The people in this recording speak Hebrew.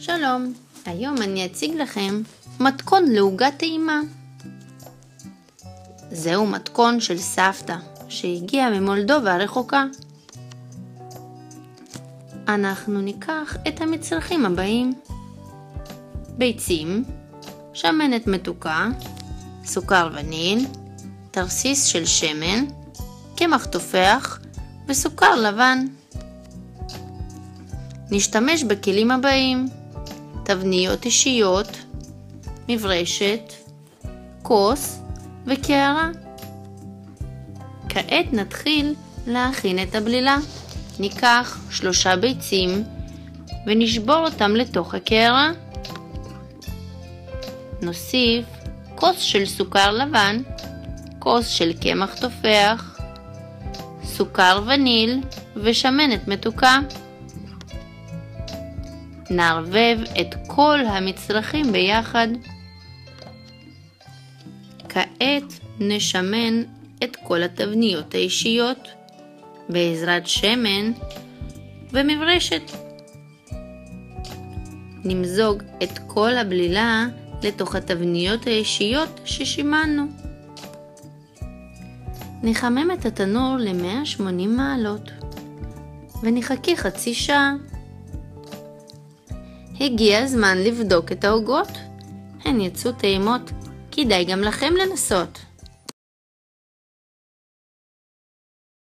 שלום, היום אני אציג לכם מתכון לעוגת טעימה. זהו מתכון של סבתא שהגיעה ממולדובה הרחוקה. אנחנו ניקח את המצרכים הבאים: ביצים, שמנת מתוקה, סוכר וניל, תרסיס של שמן, קמח תופח וסוכר לבן. נשתמש בכלים הבאים: תבניות אישיות, מברשת, כוס וקערה. כעת נתחיל להכין את הבלילה. ניקח 3 ביצים ונשבור אותם לתוך הקערה. נוסיף כוס של סוכר לבן, כוס של קמח תופח, סוכר וניל ושמנת מתוקה. נערבב את כל המצרכים ביחד. כעת נשמן את כל התבניות האישיות בעזרת שמן ומברשת. נמזוג את כל הבלילה לתוך התבניות האישיות ששימנו. נחמם את התנור ל-180 מעלות ונחכה חצי שעה. הגיע הזמן לבדוק את העוגות. הן יצאו טעימות, כדאי גם לכם לנסות.